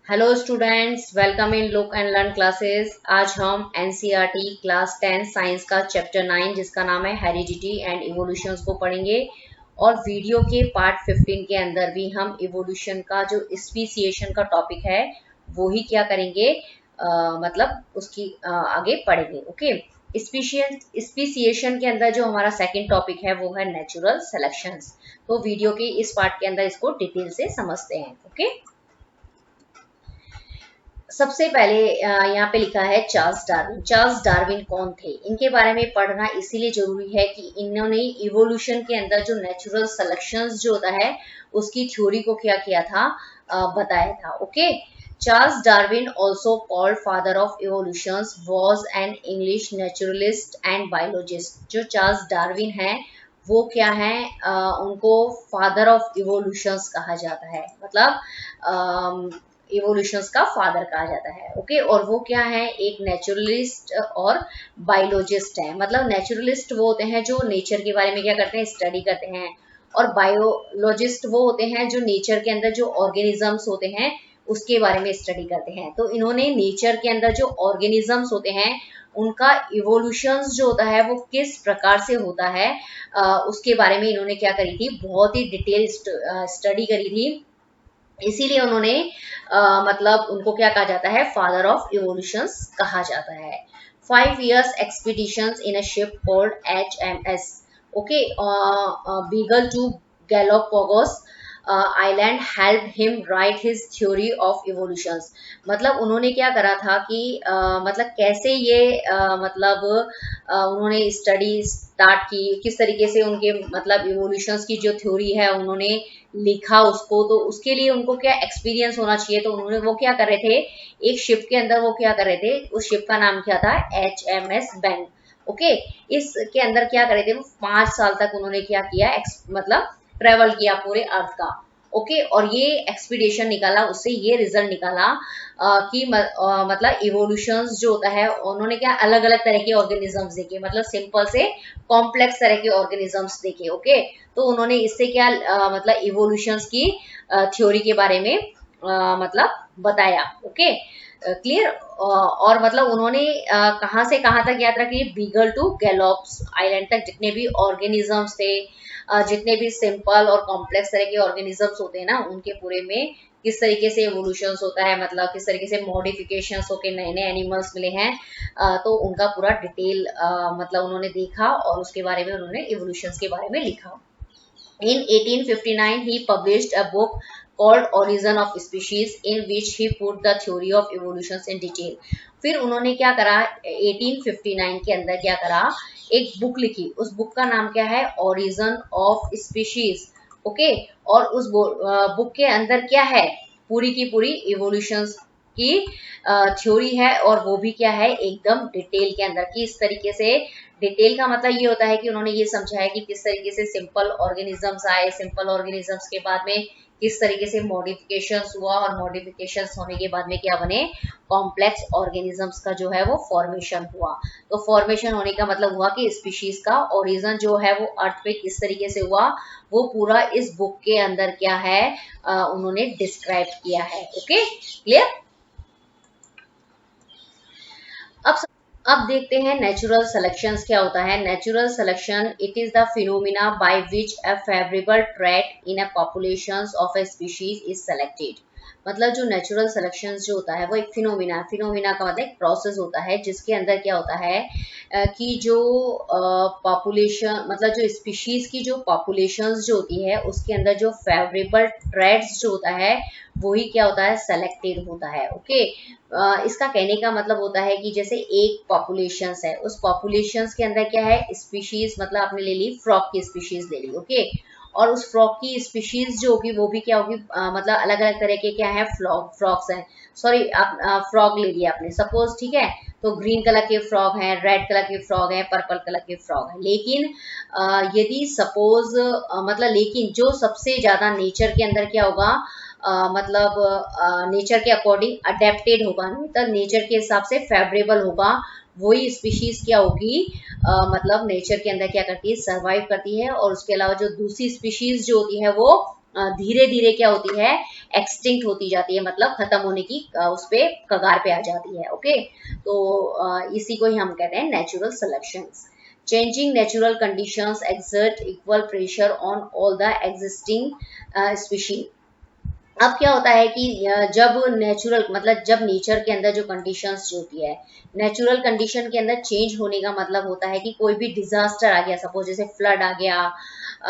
Hello students, welcome in look and learn classes. आज हम NCERT class 10 science का chapter 9 जिसका नाम है हेरिडिटी एंड इवोल्यूशंस को पढ़ेंगे। और वीडियो के पार्ट 15 के अंदर भी हम इवोल्यूशन का जो स्पीसिएशन का टॉपिक है वो ही क्या करेंगे, मतलब उसकी आगे पढ़ेंगे। ओके, स्पीसिएशन के अंदर जो हमारा सेकंड टॉपिक है वो है नेचुरल सिलेक्शंस। तो वीडियो के इस पार्ट के अंदर इसको डिटेल से समझते हैं। ओके, सबसे पहले यहाँ पे लिखा है चार्ल्स डार्विन। चार्ल्स डार्विन कौन थे, इनके बारे में पढ़ना इसीलिए जरूरी है कि इन्होंने इवोल्यूशन के अंदर जो नेचुरल सिलेक्शंस जो होता है उसकी थ्योरी को क्या किया था, बताया था। Okay, Charles Darwin also called father of evolution was an English naturalist and biologist. जो चार्ल्स डार्विन है वो क्या है, उनको फादर ऑफ इवोल्यूशंस कहा जाता है, मतलब इवोल्यूशंस का फादर कहा जाता है। ओके, और वो क्या है, एक नेचुरलिस्ट और बायोलॉजिस्ट है। मतलब नेचुरलिस्ट वो होते हैं जो नेचर के बारे में क्या करते हैं, स्टडी करते हैं, और बायोलॉजिस्ट वो होते हैं जो नेचर के अंदर जो ऑर्गेनिजम्स होते हैं उसके बारे में स्टडी करते हैं। तो इन्होंने नेचर के अंदर जो ऑर्गेनिजम्स होते हैं उनका इवोल्यूशंस जो होता है वो किस प्रकार से होता है, उसके बारे में इन्होंने क्या करी थी, बहुत ही डिटेल स्टडी करी थी। इसीलिए उन्होंने मतलब उनको क्या कहा जाता है, फादर ऑफ इवोल्यूशंस कहा जाता है। 5 years expeditions in a ship called HMS, okay, Beagle to Galapagos island help him right his theory of evolutions. मतलब उन्होंने क्या करा था कि मतलब कैसे ये मतलब उन्होंने स्टडी स्टार्ट की, किस तरीके से उनके मतलब इवोल्यूशंस की जो थ्योरी है उन्होंने लिखा उसको। तो उसके लिए उनको क्या एक्सपीरियंस होना चाहिए, तो उन्होंने वो क्या कर रहे थे, एक शिप के अंदर वो क्या कर रहे थे, उस शिप का नाम क्या था, HMS बैंक। ओके, इसके अंदर क्या कर रहे थे, वो 5 साल तक उन्होंने क्या किया, मतलब ट्रेवल किया पूरे अर्थ का। ओके, और ये एक्सपीडिशन निकाला, उससे ये रिजल्ट निकाला कि मतलब इवोल्यूशंस जो होता है उन्होंने क्या अलग अलग तरह के ऑर्गेनिजम्स देखे, मतलब सिंपल से कॉम्प्लेक्स तरह के ऑर्गेनिजम्स देखे। ओके, तो उन्होंने इससे क्या मतलब इवोल्यूशंस की थ्योरी के बारे में मतलब बताया। Okay, clear. और मतलब उन्होंने कहाँ से कहाँ तक यात्रा की, बीगल टू गैलोप्स आइलैंड तक जितने भी ऑर्गेनिजम्स थे, जितने भी सिंपल और कॉम्प्लेक्स तरह के ऑर्गेनिजम्स होते हैं ना, उनके पूरे में किस तरीके से एवोल्यूशंस होता है, मतलब किस तरीके से मॉडिफिकेशंस होके नए नए एनिमल्स मिले हैं, तो उनका पूरा डिटेल मतलब उन्होंने देखा और उसके बारे में उन्होंने इवोल्यूशंस के बारे में लिखा। In 1859, he published a book called Origin of Species, in which he put the theory of evolution in detail. फिर उन्होंने क्या करा, 1859 के अंदर क्या करा, एक बुक लिखी। उस बुक का नाम क्या है, ओरिजिन ऑफ स्पीशीज। ओके, और उस बुक के अंदर क्या है, पूरी की पूरी इवोल्यूशन की थ्योरी है, और वो भी क्या है, एकदम डिटेल के अंदर की। इस तरीके से डिटेल का मतलब ये होता है कि उन्होंने ये समझा है कि किस तरीके से सिंपल ऑर्गेनिजम्स आए, सिंपल ऑर्गेनिजम्स के बाद में किस तरीके से मॉडिफिकेशंस हुआ, और मॉडिफिकेशंस होने के बाद में क्या बने, कॉम्प्लेक्स ऑर्गेनिजम्स का जो है वो फॉर्मेशन हुआ। तो फॉर्मेशन होने का मतलब हुआ कि स्पीशीज का ओरिजिन जो है वो अर्थ पे किस तरीके से हुआ, वो पूरा इस बुक के अंदर क्या है, उन्होंने डिस्क्राइब किया है। Okay, clear. अब अब देखते हैं नेचुरल सिलेक्शंस क्या होता है। Natural selection, it is the phenomena by which a favourable trait in a population of a species is selected. मतलब जो नेचुरल सिलेक्शन जो होता है वो एक फिनोमिना, फिनोमिना का मतलब एक प्रोसेस होता है जिसके अंदर क्या होता है कि जो पॉपुलेशन मतलब जो स्पीशीज की जो पॉपुलेशंस जो होती है उसके अंदर जो फेवरेबल ट्रेड्स जो होता है वही क्या होता है, सेलेक्टेड होता है। ओके, इसका कहने का मतलब होता है कि जैसे एक पॉपुलेशंस है, उस पॉपुलेशंस के अंदर क्या है, स्पीशीज, मतलब आपने ले ली फ्रॉग की स्पीशीज ले ली। ओके, और उस फ्रॉग की स्पीशीज जो होगी वो भी क्या होगी, मतलब अलग अलग तरह के क्या है, फ्रॉग्स हैं। सॉरी, आप फ्रॉग ले लिया आपने सपोज, ठीक है, तो ग्रीन कलर के फ्रॉग हैं, रेड कलर के फ्रॉग हैं, पर्पल कलर के फ्रॉग हैं। लेकिन यदि सपोज मतलब लेकिन जो सबसे ज्यादा नेचर के अंदर क्या होगा, मतलब नेचर के अकॉर्डिंग अडेप्टेड होगा, मतलब नेचर के हिसाब से फेवरेबल होगा, वही स्पीशीज क्या होगी, मतलब नेचर के अंदर क्या करती है, सर्वाइव करती है। और उसके अलावा जो दूसरी स्पीशीज जो होती है वो धीरे धीरे क्या होती है, एक्सटिंक्ट होती जाती है, मतलब खत्म होने की उस पे कगार पे आ जाती है। ओके, तो इसी को ही हम कहते हैं natural selections. Changing natural conditions exert equal pressure on all the existing species. अब क्या होता है कि जब नेचुरल मतलब जब नेचर के अंदर जो कंडीशंस जो होती है, नेचुरल कंडीशन के अंदर चेंज होने का मतलब होता है कि कोई भी डिजास्टर आ गया, सपोज जैसे फ्लड आ गया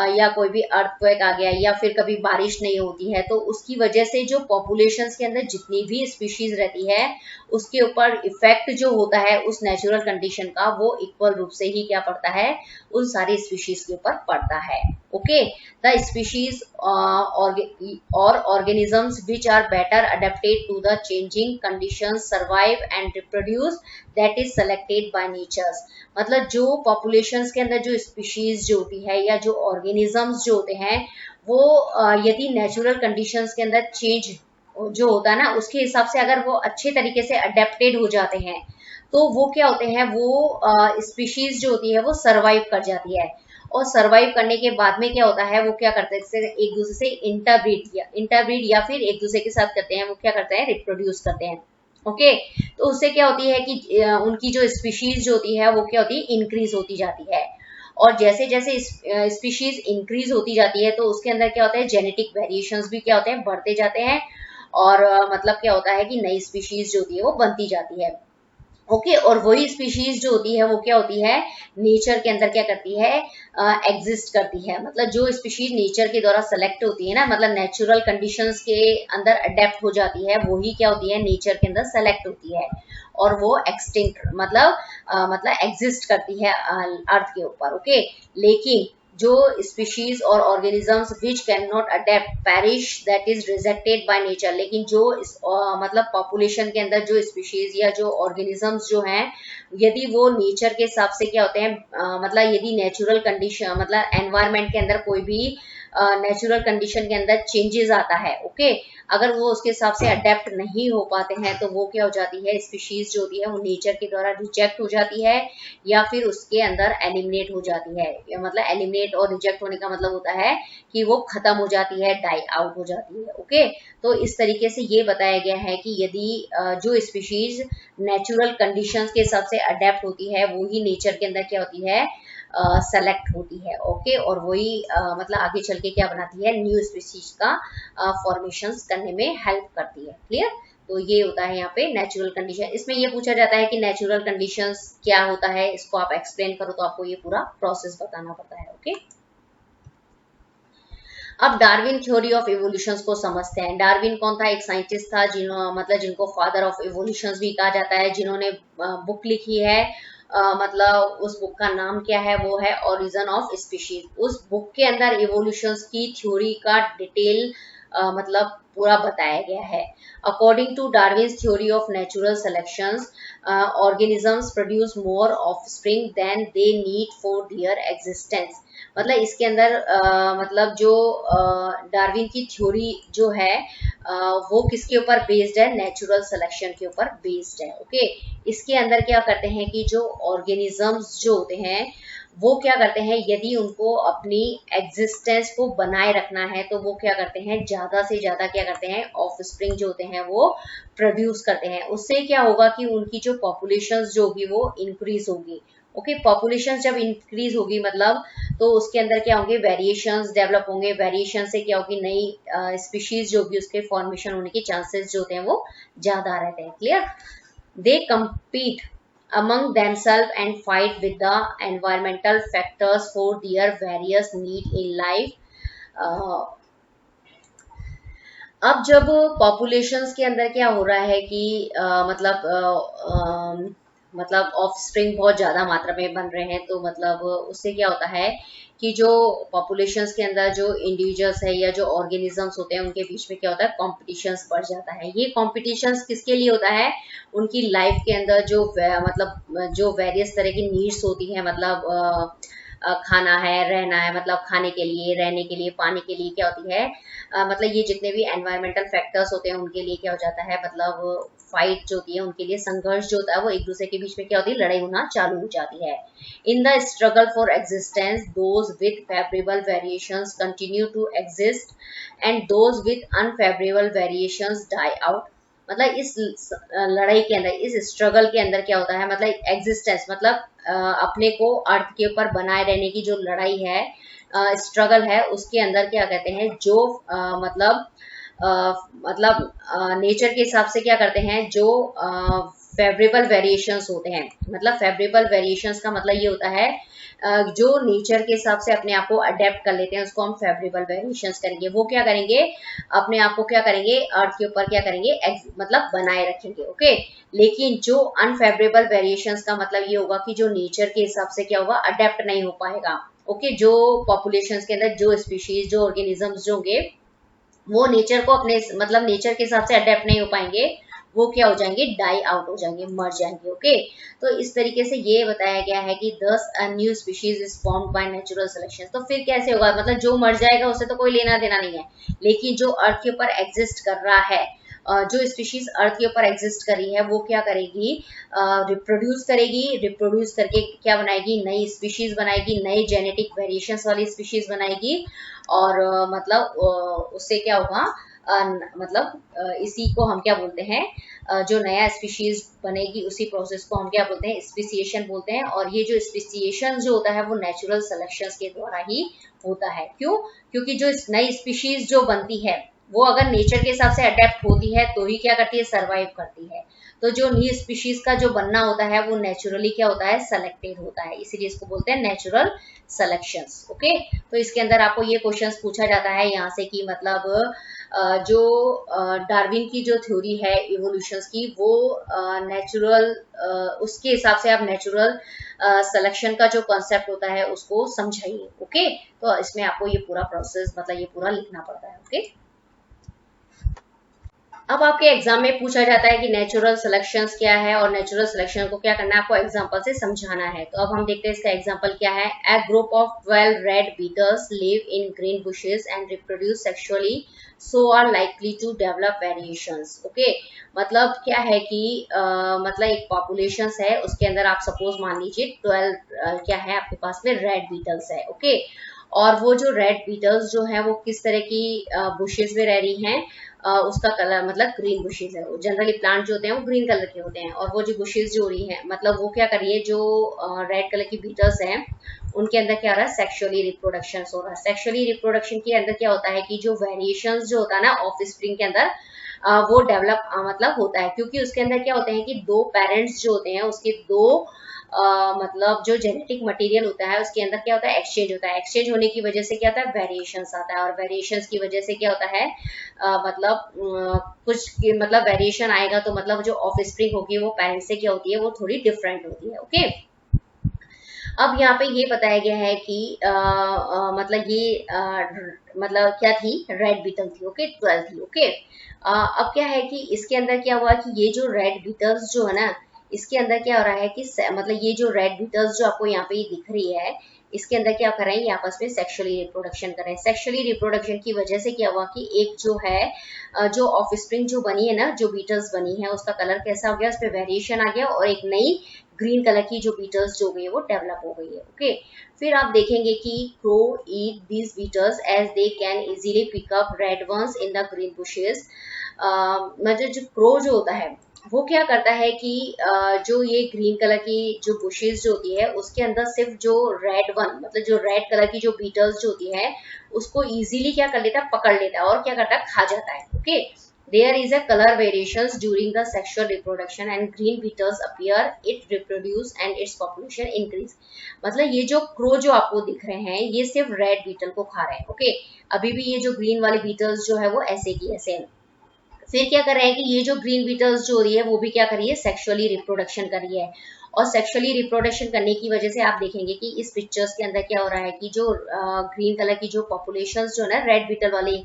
या कोई भी अर्थक्वेक आ गया या फिर कभी बारिश नहीं होती है, तो उसकी वजह से जो पॉपुलेशंस के अंदर जितनी भी स्पीशीज रहती है उसके ऊपर इफेक्ट जो होता है उस नेचुरल कंडीशन का, वो इक्वल रूप से ही क्या पड़ता है, उन सारी स्पीशीज के ऊपर पड़ता है। ओके, द स्पीशीज और organisms which are better adapted to the changing conditions survive and reproduce, that is selected by nature। मतलब जो populations के अंदर जो species जो होती है या जो organisms जो होते हैं वो यदि natural conditions के अंदर change जो होता है ना उसके हिसाब से अगर वो अच्छे तरीके से adapted हो जाते हैं तो वो क्या होते हैं, वो स्पीशीज जो होती है वो सरवाइव कर जाती है। और सरवाइव करने के बाद में क्या होता है, वो क्या करते हैं, एक दूसरे से इंटरब्रीड या फिर एक दूसरे के साथ करते हैं, वो क्या करते हैं, रिप्रोड्यूस करते हैं। ओके, तो उससे क्या होती है कि उनकी जो स्पीशीज जो होती है वो क्या होती है, इंक्रीज होती जाती है। और जैसे जैसे स्पीशीज इंक्रीज होती जाती है तो उसके अंदर क्या होता है, जेनेटिक वेरिएशंस भी क्या होते हैं, बढ़ते जाते हैं। और मतलब क्या होता है कि नई स्पीशीज जो होती है वो बनती जाती है। ओके, और वही स्पीशीज जो होती है वो क्या होती है, नेचर के अंदर क्या करती है, एग्जिस्ट करती है। मतलब जो स्पीशीज नेचर के द्वारा सेलेक्ट होती है ना, मतलब नेचुरल कंडीशंस के अंदर अडेप्ट हो जाती है, वही क्या होती है, नेचर के अंदर सेलेक्ट होती है और वो एक्सटिंक्ट मतलब एग्जिस्ट करती है अर्थ के ऊपर। ओके, लेकिन जो स्पीशीज और organisms which can not adapt perish, that is rejected by nature. लेकिन जो मतलब पॉपुलेशन के अंदर जो स्पीशीज या जो ऑर्गेनिजम्स जो हैं, यदि वो नेचर के हिसाब से क्या होते हैं, मतलब यदि नेचुरल कंडीशन मतलब एनवायरनमेंट के अंदर कोई भी नेचुरल कंडीशन के अंदर चेंजेस आता है, ओके, अगर वो उसके हिसाब से अडेप्ट नहीं हो पाते हैं तो वो क्या हो जाती है, स्पीशीज जो होती है वो नेचर के द्वारा रिजेक्ट हो जाती है या फिर उसके अंदर एलिमिनेट हो जाती है। मतलब एलिमिनेट और रिजेक्ट होने का मतलब होता है कि वो खत्म हो जाती है, डाई आउट हो जाती है। ओके, तो इस तरीके से ये बताया गया है कि यदि जो स्पीशीज नेचुरल कंडीशंस के हिसाब से अडेप्ट होती है वो ही नेचर के अंदर क्या होती है, सेलेक्ट होती है। ओके, और वही मतलब आगे चल के क्या बनाती है, न्यू स्पीशीज का फॉर्मेशंस करने में हेल्प करती है। क्लियर, तो ये होता है यहाँ पे नेचुरल कंडीशन। इसमें ये पूछा जाता है कि नेचुरल कंडीशंस क्या होता है, इसको आप एक्सप्लेन करो, तो आपको ये पूरा प्रोसेस बताना पड़ता है। ओके, अब डार्विन थ्योरी ऑफ इवोल्यूशंस को समझते हैं। डार्विन कौन था, एक साइंटिस्ट था जिनको फादर ऑफ इवोल्यूशंस भी कहा जाता है, जिन्होंने बुक लिखी है। मतलब उस बुक का नाम क्या है, वो है ओरिजिन ऑफ स्पीशीज। उस बुक के अंदर इवोल्यूशंस की थ्योरी का डिटेल मतलब पूरा बताया गया है। According to Darwin's theory of natural selections, organisms produce more offspring than they need for their existence। मतलब इसके अंदर मतलब जो डार्विन की थ्योरी जो है वो किसके ऊपर बेस्ड है, नेचुरल सिलेक्शन के ऊपर बेस्ड है। ओके, इसके अंदर क्या करते हैं कि जो ऑर्गेनिजम्स जो होते हैं वो क्या करते हैं, यदि उनको अपनी एग्जिस्टेंस को बनाए रखना है तो वो क्या करते हैं, ज्यादा से ज्यादा क्या करते हैं, ऑफस्प्रिंग जो होते हैं वो प्रोड्यूस करते हैं। उससे क्या होगा कि उनकी जो पॉपुलेशन जो होगी वो इंक्रीज होगी। ओके, पॉपुलेशन जब इंक्रीज होगी मतलब तो उसके अंदर क्या होंगे, वेरिएशंस डेवलप होंगे। वेरिएशन से क्या होगी, नई स्पीशीज जो होगी उसके फॉर्मेशन होने के चांसेस जो होते हैं वो ज्यादा रहते हैं। Clear, they compete among themselves and fight with the environmental factors for their various need in life। अब जब पॉपुलेशंस के अंदर क्या हो रहा है कि मतलब ऑफस्प्रिंग बहुत ज्यादा मात्रा में बन रहे हैं, तो मतलब उससे क्या होता है कि जो पॉपुलेशंस के अंदर जो इंडिविजुअल्स है या जो ऑर्गेनिजम्स होते हैं उनके बीच में क्या होता है, कॉम्पिटिशन्स बढ़ जाता है। ये कॉम्पिटिशन्स किसके लिए होता है, उनकी लाइफ के अंदर जो मतलब जो वेरियस तरह की नीड्स होती है, मतलब खाना है, रहना है, मतलब खाने के लिए, रहने के लिए, पानी के लिए क्या होती है, मतलब ये जितने भी एनवायरमेंटल फैक्टर्स होते हैं उनके लिए क्या हो जाता है, मतलब फाइट जो होती है उनके लिए, संघर्ष जो होता है वो एक दूसरे के बीच में क्या होती है, लड़ाई होना चालू हो जाती है। In the struggle for existence those with favourable variations continue to exist and those with unfavourable variations die out. मतलब इस लड़ाई के अंदर, इस स्ट्रगल के अंदर क्या होता है, मतलब एग्जिस्टेंस मतलब अपने को अर्थ के ऊपर बनाए रहने की जो लड़ाई है, स्ट्रगल है, उसके अंदर क्या कहते हैं, जो मतलब नेचर के हिसाब से क्या करते हैं, जो फेवरेबल वेरिएशंस होते हैं, मतलब फेवरेबल वेरिएशंस का मतलब ये होता है जो नेचर के हिसाब से अपने आप को अडेप्ट कर लेते हैं, उसको हम फेवरेबल वेरिएशंस करेंगे। वो क्या करेंगे, अपने आप को क्या करेंगे, अर्थ के ऊपर क्या करेंगे, मतलब बनाए रखेंगे। ओके, लेकिन जो अनफेवरेबल वेरिएशंस का मतलब ये होगा कि जो नेचर के हिसाब से क्या होगा, अडेप्ट नहीं हो पाएगा। ओके, जो पॉपुलेशंस के अंदर जो स्पीशीज, जो ऑर्गेनिजम्स जो होंगे वो नेचर को अपने मतलब नेचर के हिसाब से अडेप्ट नहीं हो पाएंगे, वो क्या हो जाएंगे, डाई आउट हो जाएंगे, मर जाएंगे। ओके, तो इस तरीके से ये बताया गया है कि 10 new species is formed by natural selection. तो फिर कैसे होगा, मतलब जो मर जाएगा उससे तो कोई लेना देना नहीं है, लेकिन जो अर्थ के ऊपर एग्जिस्ट कर रहा है, जो स्पीशीज अर्थ के ऊपर एग्जिस्ट कर रही है वो क्या करेगी, रिप्रोड्यूस करेगी, रिप्रोड्यूस करके क्या बनाएगी, नई स्पीशीज बनाएगी, नई जेनेटिक वेरिएशंस वाली स्पीशीज बनाएगी, और मतलब उससे क्या होगा, मतलब इसी को हम क्या बोलते हैं, जो नया स्पीशीज बनेगी उसी प्रोसेस को हम क्या बोलते हैं, स्पीसिएशन बोलते हैं। और ये जो स्पीसिएशन जो होता है वो नेचुरल सिलेक्शन के द्वारा ही होता है। क्यों, क्योंकि जो नई स्पीशीज जो बनती है वो अगर नेचर के हिसाब से अडेप्ट होती है तो ही क्या करती है, सरवाइव करती है। तो जो न्यू स्पीशीज का जो बनना होता है वो नेचुरली क्या होता है, सेलेक्टेड होता है, इसीलिए इसको बोलते हैं नेचुरल सिलेक्शंस। ओके, तो इसके अंदर आपको ये क्वेश्चंस पूछा जाता है यहाँ से कि मतलब जो डार्विन की जो थ्योरी है इवोल्यूशंस की, वो नेचुरल उसके हिसाब से आप नेचुरल सिलेक्शन का जो कॉन्सेप्ट होता है उसको समझाइए। ओके, तो इसमें आपको ये पूरा प्रोसेस मतलब ये पूरा लिखना पड़ता है। ओके, अब आपके एग्जाम में पूछा जाता है कि नेचुरल सिलेक्शंस क्या है और नेचुरल सिलेक्शन को क्या करना है, आपको एग्जांपल से समझाना है। तो अब हम देखते हैं इसका एग्जांपल क्या है। A group of 12 red beetles live in green bushes and reproduce sexually so are likely to develop variations. Okay, मतलब क्या है कि मतलब एक पॉपुलेशन है, उसके अंदर आप सपोज मान लीजिए 12 क्या है आपके पास में रेड बीटल्स है। ओके, और वो जो रेड बीटल्स जो है वो किस तरह की बुशेस में रह रही हैं, उसका कलर मतलब ग्रीन बुशेज है। जनरली प्लांट जो होते हैं वो ग्रीन कलर के होते हैं, और वो जो बुशेज जो हो रही हैं मतलब वो क्या कर रही है, जो रेड कलर की बीटल्स हैं उनके अंदर क्या हो रहा है, सेक्सुअली रिप्रोडक्शन हो रहा है। सेक्सुअली रिप्रोडक्शन के अंदर क्या होता है कि जो वेरिएशंस जो होता है ना ऑफ स्प्रिंग के अंदर, वो डेवलप मतलब होता है, क्योंकि उसके अंदर क्या होते हैं कि दो पेरेंट्स जो होते हैं उसके दो मतलब जो जेनेटिक मटेरियल होता है उसके अंदर क्या होता है, एक्सचेंज होता है। एक्सचेंज होने की वजह से क्या होता है, वेरिएशंस आता है, और वेरिएशंस की वजह से क्या होता है, कुछ मतलब वेरिएशन आएगा तो मतलब जो ऑफ स्प्रिंग होगी वो पेरेंट से क्या होती है, वो थोड़ी डिफरेंट होती है। ओके, अब यहाँ पे ये बताया गया है कि मतलब ये मतलब क्या थी, रेड बीटल थी। ओके, 12 थी। ओके, अब क्या है कि इसके अंदर क्या हुआ कि ये जो रेड बीटल्स जो है ना, इसके अंदर क्या हो रहा है कि मतलब ये जो रेड बीटल्स जो आपको यहाँ पे दिख रही है, इसके अंदर क्या कर रहे हैं, ये आपस में सेक्सुअली रिप्रोडक्शन कर रहे हैं। सेक्सुअली रिप्रोडक्शन की वजह से क्या हुआ कि एक जो है जो ऑफ स्प्रिंग जो बनी है ना, जो बीटल्स बनी है उसका कलर कैसा हो गया, उस पर वेरिएशन आ गया, और एक नई ग्रीन कलर की जो बीटल्स जो गई है वो डेवलप हो गई है। ओके, फिर आप देखेंगे कि crow eat these beetles as they can easily pick up red ones in the green bushes. मतलब जो क्रो जो होता है वो क्या करता है कि जो ये ग्रीन कलर की जो बुशेस जो होती है उसके अंदर सिर्फ जो रेड वन मतलब जो रेड कलर की जो बीटल्स जो होती है उसको इजीली क्या कर लेता है, पकड़ लेता है, और क्या करता है, खा जाता है। Okay, there is a color variations during the sexual reproduction and green beetles appear, it reproduce and its population increase। मतलब ये जो क्रो जो आपको दिख रहे हैं ये सिर्फ रेड बीटल को खा रहे हैं। ओके, अभी भी ये जो ग्रीन वाली बीटल्स जो है वो ऐसे की ऐसे हैं। फिर क्या कर रहे हैं कि ये जो ग्रीन बीटल्स जो हो रही है वो भी क्या कर रही है, सेक्सुअली रिप्रोडक्शन कर रही है, और सेक्सुअली रिप्रोडक्शन करने की वजह से आप देखेंगे कि इस पिक्चर्स के अंदर क्या हो रहा है कि जो ग्रीन कलर की जो पॉपुलेशन जो है ना रेड बीटल वाली,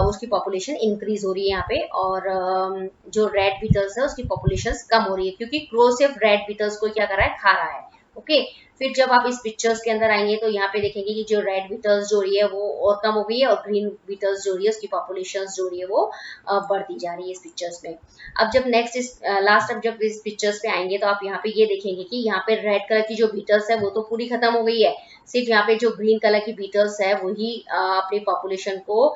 उसकी पॉपुलेशन इंक्रीज हो रही है यहाँ पे, और जो रेड बीटल्स है उसकी पॉपुलेशन कम हो रही है, क्योंकि क्रो सिर्फ रेड बीटल्स को क्या कर रहा है, खा रहा है। ओके। फिर जब आप इस पिक्चर्स के अंदर आएंगे तो यहाँ पे देखेंगे कि जो रेड बीटल्स जो रही है वो और कम हो गई है, और ग्रीन बीटल्स जो रही है उसकी पॉपुलेशन जो रही है वो बढ़ती जा रही है इस पिक्चर्स में। अब जब नेक्स्ट इस लास्ट अब जब इस पिक्चर्स पे आएंगे तो आप यहाँ पे ये देखेंगे कि यहाँ पे रेड कलर की जो बीटल्स है वो तो पूरी खत्म हो गई है, सिर्फ यहाँ पे जो ग्रीन कलर की बीटल्स है वही अपनी पॉपुलेशन को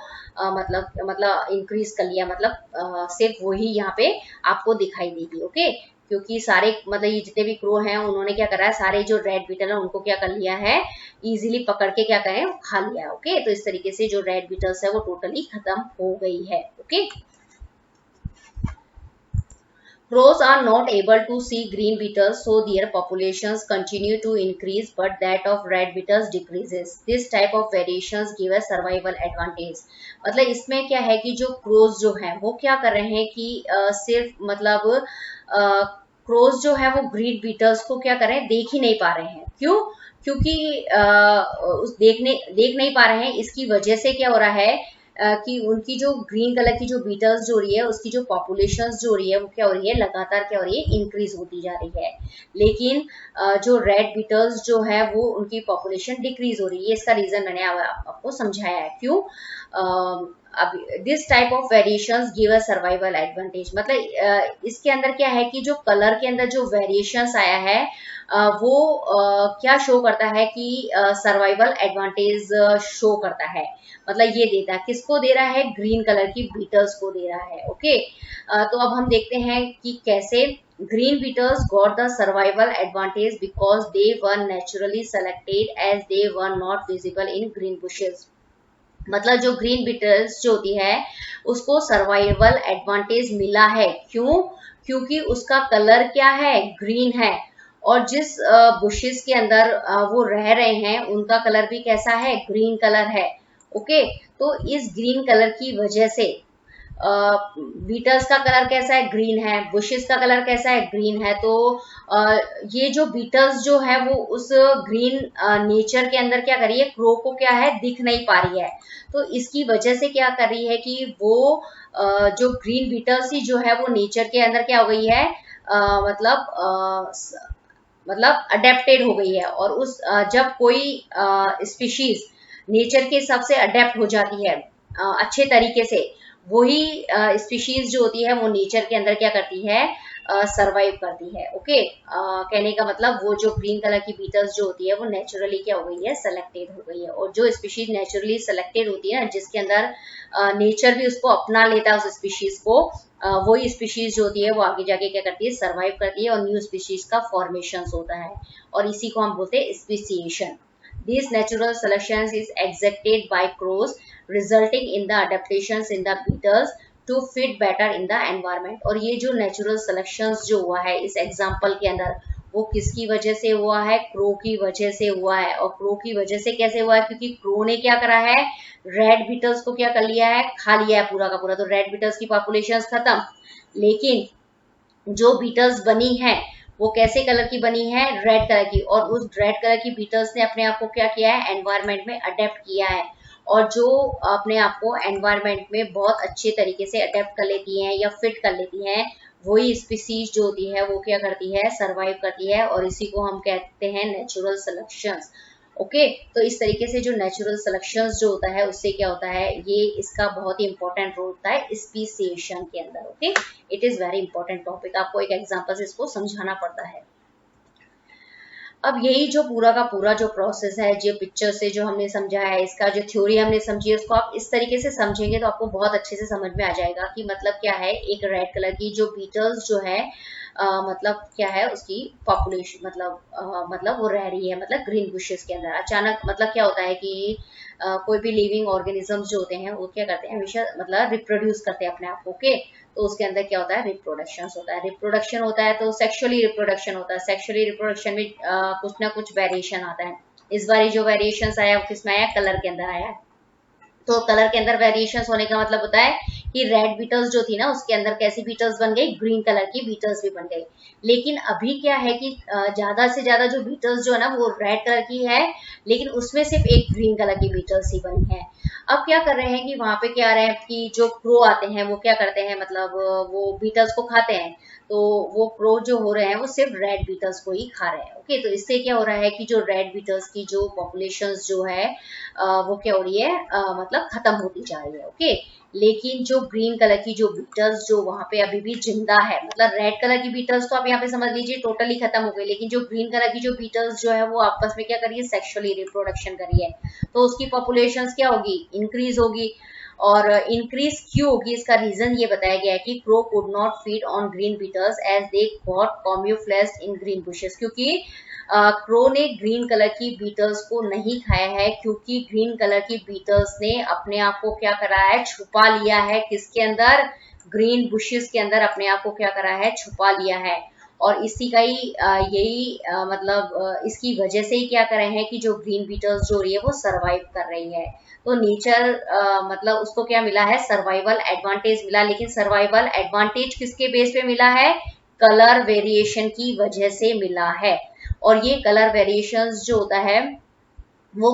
मतलब इंक्रीज कर लिया, मतलब सिर्फ वही यहाँ पे आपको दिखाई देगी। ओके, क्योंकि सारे मतलब ये जितने भी क्रो हैं उन्होंने क्या करा है, सारे जो रेड बीटल है उनको क्या कर लिया है, इजीली पकड़ के क्या करें खा लिया है। ओके, तो इस तरीके से जो रेड बीटल्स है वो टोटली खत्म हो गई है। Okay, crows are not able to see green beetles, so their populations continue to increase, but that of red beetles decreases. This type of variations give a survival advantage. मतलब इसमें क्या है कि जो crows जो हैं वो क्या कर रहे हैं कि सिर्फ मतलब crows जो है वो green beetles को क्या कर रहे हैं, देख ही नहीं पा रहे हैं। क्यों? क्योंकि देख नहीं पा रहे हैं। इसकी वजह से क्या हो रहा है कि उनकी जो ग्रीन कलर की जो बीटल्स जो रही है उसकी जो पॉपुलेशंस जो रही है वो क्या हो रही है, लगातार क्या हो रही है, इंक्रीज होती जा रही है। लेकिन जो रेड बीटल्स जो है वो उनकी पॉपुलेशन डिक्रीज हो रही है। इसका रीजन मैंने आपको समझाया है। क्यों? अब this type of variations give a survival advantage, मतलब इसके अंदर क्या है कि जो कलर के अंदर जो वेरिएशंस आया है वो क्या शो करता है कि सर्वाइवल एडवांटेज शो करता है। मतलब ये देता है, किसको दे रहा है, ग्रीन कलर की बीटल्स को दे रहा है। ओके, तो अब हम देखते हैं कि कैसे green beetles got the survival advantage because they were naturally selected as they were not visible in green bushes. मतलब जो ग्रीन बीटल्स जो होती है उसको सर्वाइवल एडवांटेज मिला है। क्यों? क्योंकि उसका कलर क्या है, ग्रीन है, और जिस बुशेस के अंदर वो रह रहे हैं उनका कलर भी कैसा है, ग्रीन कलर है। ओके, तो इस ग्रीन कलर की वजह से बीटल्स का कलर कैसा है, ग्रीन है, बुशेस का कलर कैसा है, ग्रीन है। तो ये जो बीटल्स जो है वो उस ग्रीन नेचर के अंदर क्या कर रही है, क्रो को क्या है, दिख नहीं पा रही है। तो इसकी वजह से क्या कर रही है कि वो जो ग्रीन बीटल्स ही जो है वो नेचर के अंदर क्या हो गई है, मतलब अडेप्टेड हो गई है। और उस जब कोई स्पीशीज नेचर के हिसाब से अडेप्ट हो जाती है अच्छे तरीके से, वही स्पीशीज जो होती है वो नेचर के अंदर क्या करती है, सरवाइव करती है। ओके, कहने का मतलब वो जो ग्रीन कलर की बीटल्स जो होती है वो नेचुरली क्या हो गई है, सेलेक्टेड हो गई है। और जो स्पीशीज नेचुरली सेलेक्टेड होती है, जिसके अंदर नेचर भी उसको अपना लेता है उस स्पीशीज को, वही स्पीशीज जो होती है वो आगे जाके क्या करती है, सरवाइव करती है और न्यू स्पीशीज का फॉर्मेशन होता है, और इसी को हम बोलते हैं speciation. This natural selection is executed by crows, resulting in the adaptations in the beetles to fit better in the environment. और ये जो natural selections जो हुआ है इस एग्जाम्पल के अंदर, वो किसकी वजह से हुआ है, क्रो की वजह से हुआ है। और क्रो की वजह से कैसे हुआ है, क्योंकि क्रो ने क्या करा है, रेड बीटल्स को क्या कर लिया है, खा लिया है पूरा का पूरा। तो रेड बीटल्स की पॉपुलेशन खत्म, लेकिन जो बीटल्स बनी है वो कैसे कलर की बनी है, रेड कलर की। और उस रेड कलर की बीटल्स ने अपने आप को क्या किया है, एनवायरनमेंट में अडेप्ट किया है। और जो अपने आप को एनवायरनमेंट में बहुत अच्छे तरीके से अडेप्ट कर लेती हैं या फिट कर लेती हैं, वही स्पीसीज जो होती है वो क्या करती है, सरवाइव करती है। और इसी को हम कहते हैं नेचुरल सिलेक्शंस। ओके, तो इस तरीके से जो नेचुरल सिलेक्शंस जो होता है उससे क्या होता है, ये इसका बहुत ही इंपॉर्टेंट रोल होता है स्पीसिएशन के अंदर। Okay, it is very important topic, आपको एक एग्जांपल से इसको समझाना पड़ता है। अब यही जो पूरा का पूरा जो प्रोसेस है, जो पिक्चर से जो हमने समझा है, इसका जो थ्योरी हमने समझी है, उसको आप इस तरीके से समझेंगे तो आपको बहुत अच्छे से समझ में आ जाएगा कि मतलब क्या है, एक रेड कलर की जो बीटल्स जो है मतलब क्या है, उसकी पॉपुलेशन मतलब वो रह रही है मतलब ग्रीन बुशेस के अंदर। अचानक मतलब क्या होता है कि कोई भी लिविंग ऑर्गेनिजम्स जो होते हैं वो क्या करते हैं, हमेशा मतलब रिप्रोड्यूस करते हैं अपने आप को। ओके, तो उसके अंदर क्या होता है, रिप्रोडक्शन होता है। रिप्रोडक्शन होता है तो सेक्सुअली रिप्रोडक्शन होता है। सेक्सुअली रिप्रोडक्शन में कुछ ना कुछ वेरिएशन आता है। इस बार जो वेरिएशन आया वो किसमें आया, कलर के अंदर आया है। तो कलर के अंदर वेरिएशन होने का मतलब होता है कि रेड बीटल्स जो थी ना उसके अंदर कैसी बीटल्स बन गई, ग्रीन कलर की बीटल्स भी बन गई। लेकिन अभी क्या है कि ज्यादा से ज्यादा जो बीटल्स जो है ना वो रेड कलर की है, लेकिन उसमें सिर्फ एक ग्रीन कलर की बीटल्स ही बनी है। अब क्या कर रहे हैं कि वहां पे क्या आ रहा है कि जो क्रो आते हैं वो क्या करते हैं, मतलब वो बीटल्स को खाते हैं, तो वो क्रो जो हो रहे हैं वो सिर्फ रेड बीटल्स को ही खा रहे हैं। ओके, तो इससे क्या हो रहा है कि जो रेड बीटल्स की जो पॉपुलेशंस जो है वो क्या हो रही है, मतलब खत्म होती जा रही है। ओके, लेकिन जो ग्रीन कलर की जो बीटल्स जो वहां पे अभी भी जिंदा है, मतलब रेड कलर की बीटल्स तो आप यहाँ पे समझ लीजिए टोटली खत्म हो गई, लेकिन जो ग्रीन कलर की जो बीटल्स जो है वो आपस में क्या करिए, सेक्सुअली रिप्रोडक्शन करिए, तो उसकी पॉपुलेशन क्या होगी, इंक्रीज होगी। और इंक्रीज क्यों होगी, इसका रीजन ये बताया गया है कि crow could not feed on green beetles as they got camouflaged in green bushes, क्योंकि क्रो ने ग्रीन कलर की बीटल्स को नहीं खाया है, क्योंकि ग्रीन कलर की बीटल्स ने अपने आप को क्या करा है, छुपा लिया है, किसके अंदर, ग्रीन बुशेस के अंदर अपने आप को क्या करा है, छुपा लिया है। और इसी का ही यही मतलब इसकी वजह से ही क्या कर रहे हैं कि जो ग्रीन बीटल्स जो रही है वो सरवाइव कर रही है। तो नेचर मतलब उसको क्या मिला है, सर्वाइवल एडवांटेज मिला, लेकिन सर्वाइवल एडवांटेज किसके बेस पे मिला है, कलर वेरिएशन की वजह से मिला है। और ये कलर वेरिएशंस जो होता है वो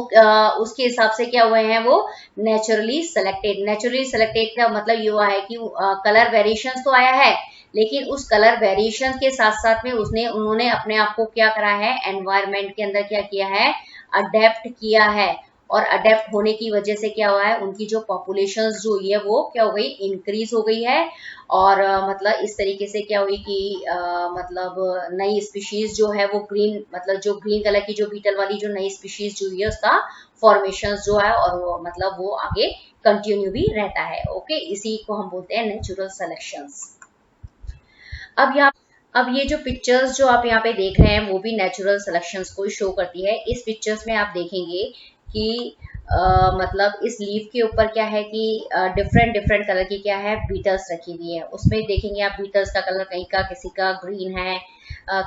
उसके हिसाब से क्या हुए हैं, वो नेचुरली सेलेक्टेड। नेचुरली सेलेक्टेड का मतलब ये हुआ है कि कलर वेरिएशंस तो आया है, लेकिन उस कलर वेरिएशन के साथ साथ में उन्होंने अपने आप को क्या करा है, एनवायरमेंट के अंदर क्या किया है, अडेप्ट किया है। और अडेप्ट होने की वजह से क्या हुआ है, उनकी जो पॉपुलेशंस जो हुई है वो क्या हो गई, इंक्रीज हो गई है। और मतलब इस तरीके से क्या हुई कि मतलब नई स्पीशीज जो है वो ग्रीन, मतलब जो ग्रीन कलर की जो बीटल वाली जो नई स्पीशीज जो है उसका फॉर्मेशन जो है और वो मतलब वो आगे कंटिन्यू भी रहता है। ओके, इसी को हम बोलते हैं नेचुरल सिलेक्शंस। अब ये जो पिक्चर्स जो आप यहाँ पे देख रहे हैं वो भी नेचुरल सिलेक्शंस को शो करती है। इस पिक्चर्स में आप देखेंगे कि मतलब इस लीफ के ऊपर क्या है कि डिफरेंट डिफरेंट कलर की क्या है, बीटल्स रखी हुई है। उसमें देखेंगे आप बीटल्स का कलर कहीं का किसी का ग्रीन है,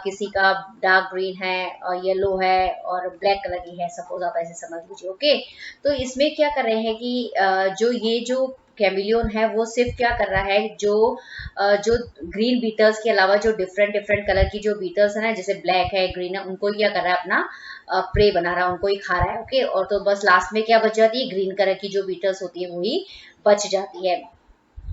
किसी का डार्क ग्रीन है और येलो है और ब्लैक कलर की है, सपोज आप ऐसे समझ लीजिए। ओके, तो इसमें क्या कर रहे हैं कि जो ये जो कैमिलियन है वो सिर्फ क्या कर रहा है, जो ग्रीन बीटल्स के अलावा जो डिफरेंट डिफरेंट कलर की जो बीटल्स है ना, जैसे ब्लैक है, ग्रीन है, उनको क्या कर रहा है, अपना प्रे बना रहा है, उनको ही खा रहा है। ओके, और तो बस लास्ट में क्या बच जाती है, ग्रीन कलर की जो बीटल्स होती है वही बच जाती है।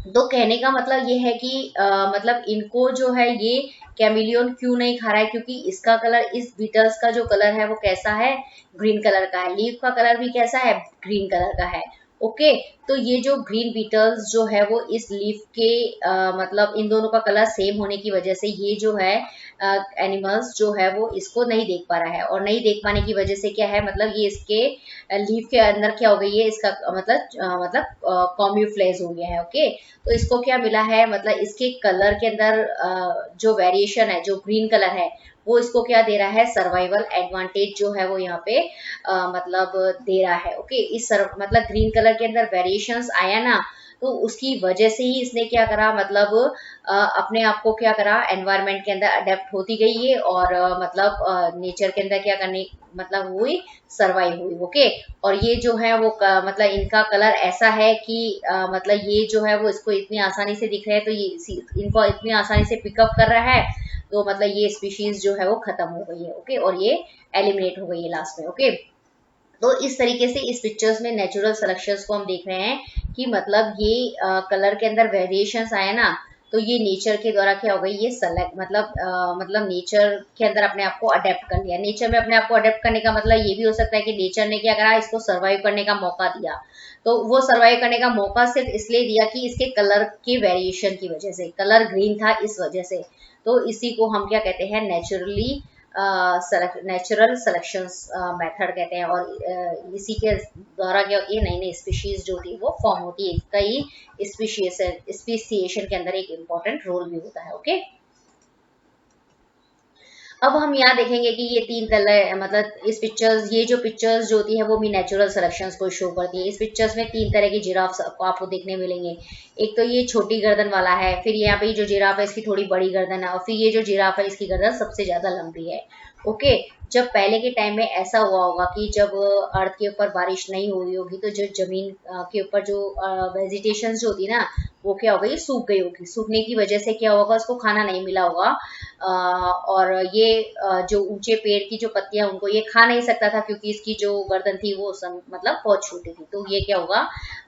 तो कहने का मतलब ये है कि मतलब इनको जो है ये कैमिलियन क्यों नहीं खा रहा है, क्योंकि इसका कलर, इस बीटल्स का जो कलर है वो कैसा है, ग्रीन कलर का है। लीफ का कलर भी कैसा है, ग्रीन कलर का है। ओके, तो ये जो ग्रीन बीटल्स जो है वो इस लीफ के मतलब इन दोनों का कलर सेम होने की वजह से ये जो है एनिमल्स जो है वो इसको नहीं देख पा रहा है। और नहीं देख पाने की वजह से क्या है, मतलब ये इसके लीफ के अंदर क्या हो गई है, इसका मतलब कॉम्यूफ्लेज हो गया है। ओके, तो इसको क्या मिला है, मतलब इसके कलर के अंदर जो वेरिएशन है, जो ग्रीन कलर है वो इसको क्या दे रहा है, सर्वाइवल एडवांटेज जो है वो यहाँ पे मतलब दे रहा है। ओके, मतलब ग्रीन कलर के अंदर वेरिएशंस आया ना, तो उसकी वजह से ही इसने क्या करा, मतलब अपने आप को क्या करा, एनवायरनमेंट के अंदर अडेप्ट होती गई है और मतलब नेचर के अंदर क्या करने, मतलब हुई, सरवाइव हुई। ओके, और ये जो है वो मतलब इनका कलर ऐसा है कि मतलब ये जो है वो इसको इतनी आसानी से दिख रहा है, तो ये इनको इतनी आसानी से पिकअप कर रहा है, तो मतलब ये स्पीशीज जो है वो खत्म हो गई है। ओके, और ये एलिमिनेट हो गई है लास्ट में। ओके, तो इस तरीके से इस पिक्चर्स में नेचुरल सिलेक्शंस को हम देख रहे हैं कि मतलब ये कलर के अंदर वेरिएशंस आए ना, तो ये नेचर के द्वारा क्या हो गई, ये सेलेक्ट मतलब नेचर के अंदर अपने आप को अडेप्ट कर लिया। नेचर में अपने आप को अडेप्ट करने का मतलब ये भी हो सकता है कि नेचर ने क्या करा, इसको सर्वाइव करने का मौका दिया। तो वो सर्वाइव करने का मौका सिर्फ इसलिए दिया कि इसके कलर के वेरिएशन की वजह से, कलर ग्रीन था इस वजह से। तो इसी को हम क्या कहते हैं, नेचुरल सिलेक्शंस मेथड कहते हैं। और इसी के द्वारा क्या होती है, नई नई स्पीशीज जो होती है वो फॉर्म होती है। कई स्पीसिएशन के अंदर एक इम्पोर्टेंट रोल भी होता है। ओके, अब हम यहाँ देखेंगे कि ये तीन तरह, मतलब इस पिक्चर्स, ये जो पिक्चर्स जो होती है वो भी नेचुरल सिलेक्शंस को शो करती है। इस पिक्चर्स में तीन तरह की जिराफ आपको देखने मिलेंगे। एक तो ये छोटी गर्दन वाला है, फिर यहाँ पे जो जिराफ है इसकी थोड़ी बड़ी गर्दन है, और फिर ये जो जिराफ है इसकी गर्दन सबसे ज्यादा लंबी है। ओके। जब पहले के टाइम में ऐसा हुआ होगा कि जब अर्थ के ऊपर बारिश नहीं हुई होगी तो जो जमीन के ऊपर जो वेजिटेशन जो होती है ना, वो क्या हो गई, सूख गई होगी। सूखने की वजह से क्या होगा, उसको खाना नहीं मिला होगा। और ये जो ऊंचे पेड़ की जो पत्तियां, उनको ये खा नहीं सकता था क्योंकि इसकी जो गर्दन थी वो मतलब बहुत छोटी थी। तो ये क्या होगा,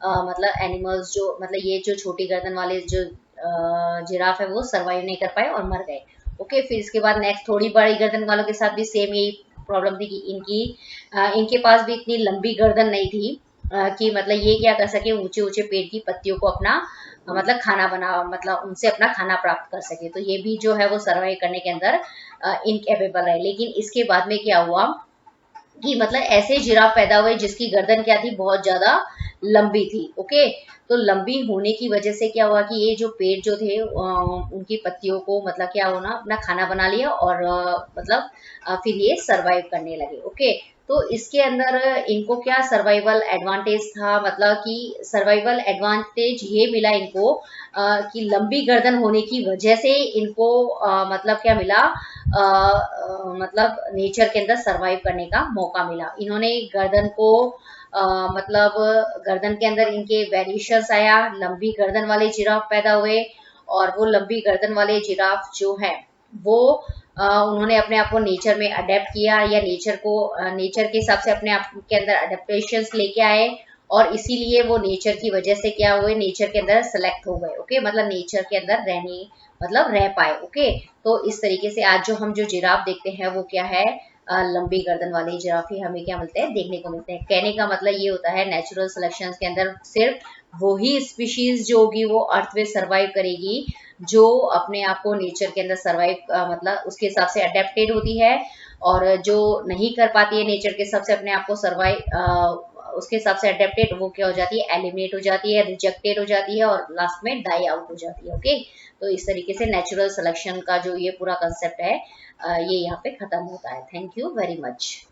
मतलब एनिमल्स जो, मतलब ये जो छोटी गर्दन वाले जो जिराफ है वो सर्वाइव नहीं कर पाए और मर गए। ओके। फिर इसके बाद नेक्स्ट थोड़ी बड़ी गर्दन वालों के साथ भी सेम यही प्रॉब्लम थी कि इनके पास भी इतनी लंबी गर्दन नहीं थी कि मतलब ये क्या कर सके, ऊंचे ऊंचे पेड़ की पत्तियों को अपना मतलब खाना बना, मतलब उनसे अपना खाना प्राप्त कर सके। तो ये भी जो है वो सर्वाइव करने के अंदर इनकेपेबल है। लेकिन इसके बाद में क्या हुआ कि मतलब ऐसे जिराफ पैदा हुए जिसकी गर्दन क्या थी, बहुत ज्यादा लंबी थी। ओके। तो लंबी होने की वजह से क्या हुआ कि ये जो पेड़ जो थे उनकी पत्तियों को मतलब क्या होना, अपना खाना बना लिया और मतलब फिर ये सरवाइव करने लगे। ओके। तो इसके अंदर इनको क्या सर्वाइवल एडवांटेज था, मतलब कि सर्वाइवल एडवांटेज ये मिला इनको कि लंबी गर्दन होने की वजह से इनको मतलब क्या मिला, मतलब नेचर के अंदर सरवाइव करने का मौका मिला। इन्होंने गर्दन को मतलब गर्दन के अंदर इनके वेरिएशंस आया, लंबी गर्दन वाले जिराफ पैदा हुए। और वो लंबी गर्दन वाले जिराफ जो है वो उन्होंने अपने आप को नेचर में अडेप्ट किया, या नेचर के हिसाब से अपने आप के अंदर अडेप्टेशंस लेके आए। और इसीलिए वो नेचर की वजह से क्या हुए, नेचर के अंदर सेलेक्ट हो गए। ओके। मतलब नेचर के अंदर रहने, मतलब रह पाए। ओके। तो इस तरीके से आज जो हम जो जिराफ देखते हैं वो क्या है, लंबी गर्दन वाले जिराफ ही हमें क्या मिलते हैं, देखने को मिलते हैं। कहने का मतलब ये होता है नेचुरल सिलेक्शन के अंदर सिर्फ वही स्पीशीज जो होगी वो अर्थ में सरवाइव करेगी जो अपने आप को नेचर के अंदर सरवाइव मतलब उसके हिसाब से अडेप्टेड होती है। और जो नहीं कर पाती है नेचर के हिसाब से अपने आप को सरवाइव उसके हिसाब से अडेप्टेड, वो क्या हो जाती है, एलिमिनेट हो जाती है, रिजेक्टेड हो जाती है और लास्ट में डाई आउट हो जाती है। ओके। तो इस तरीके से नेचुरल सिलेक्शन का जो ये पूरा कंसेप्ट है ये यहाँ पे खत्म होता है। Thank you very much.